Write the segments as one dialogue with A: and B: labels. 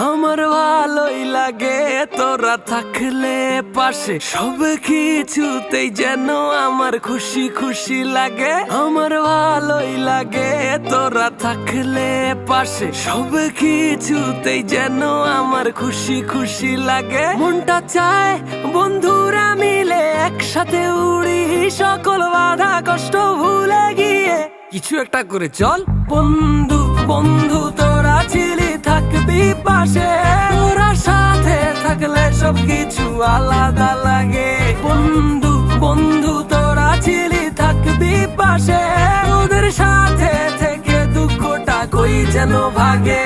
A: আমার ভালোই লাগে তোরা থাকলে পাশে, সব কিছুতেই যেন আমার খুশি খুশি লাগে। আমার ভালোই লাগে তোরা থাকলে পাশে, সব কিছুতেই যেন আমার খুশি খুশি লাগে। মনটা চায় বন্ধুরা মিলে একসাথে উড়ি, সকল বাধা কষ্ট ভুলে গিয়ে কিছু একটা করে চল। বন্ধু বন্ধু তোরা ছিলি থাকবি পাশে, তোরা সাথে থাকলে সব কিছু আলাদা লাগে। বন্ধু বন্ধু তোরা ছিলি থাকবি পাশে, তোদের সাথে থেকে দুঃখটা কই যেন ভাগে।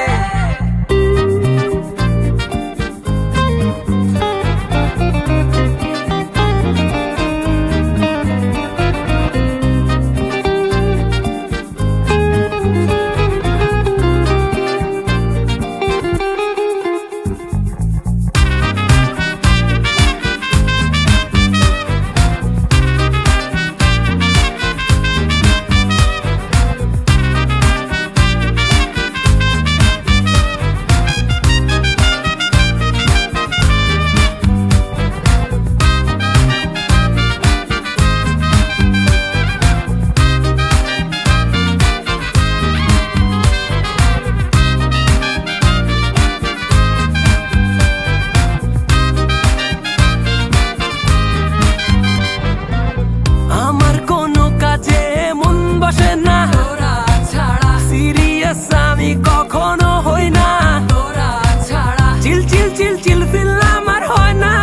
A: আমি কখনো হই না তোরা ছাড়া, চিল চিল চিল চিল ফিল আমার হয় না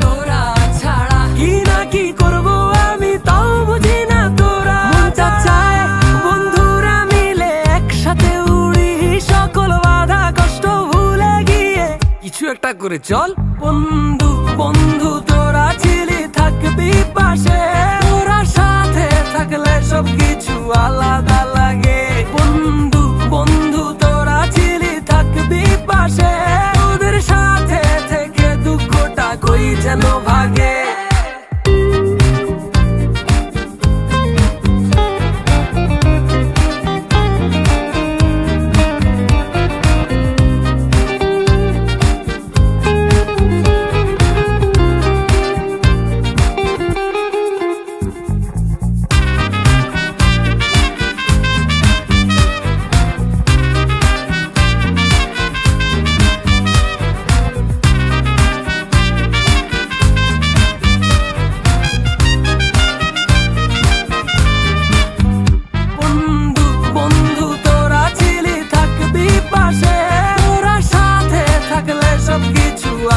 A: তোরা ছাড়া। কি না কি করবো আমি তাও বুঝি না তোরা। মনটা চায় বন্ধুরা মিলে একসাথে উড়ি, সকল বাধা কষ্ট ভুলে গিয়ে কিছু একটা করে চল। বন্ধু বন্ধু তোরা ছিলি থাকবি পাশে, তোরা সাথে থাকলে সব কিছু আলাদা লাগে। বন্ধু বন্ধু তোরা ছিলি থাকবি পাশে, তোদের সাথে থেকে দুঃখটা কই যেন ভাগে।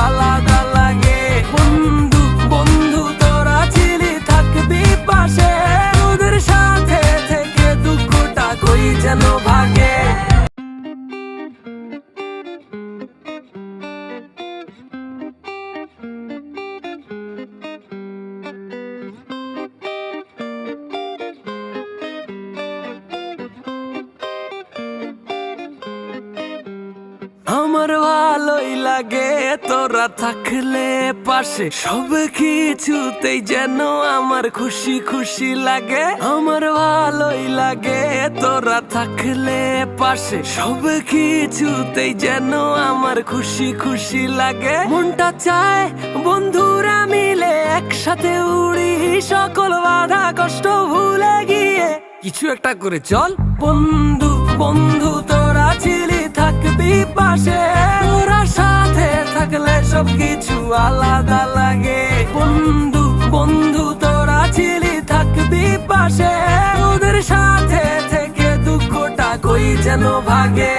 A: আলাদা লাগে। বন্ধু বন্ধু তোরা ছিলি থাকবি পাশে, তোদের সাথে থেকে দুঃখটা কই যেন ভাগে। আমার ভালোই লাগে তোরা থাকলে পাশে, সব কিছুতেই যেন আমার খুশি খুশি লাগে। আমার ভালোই লাগে তোরা থাকলে পাশে, সব কিছুতেই যেন আমার খুশি খুশি লাগে। মনটা চায় বন্ধুরা মিলে একসাথে উড়ি, সকল বাধা কষ্ট ভুলে গিয়ে কিছু একটা করে চল। বন্ধু বন্ধু তোরা ছিলি থাকবি পাশে, তোরা সাথে থাকলে সব কিছু আলাদা লাগে। বন্ধু বন্ধু তোরা ছিলি থাকবি পাশে, তোদের সাথে থেকে দুঃখটা কই যেন ভাগে।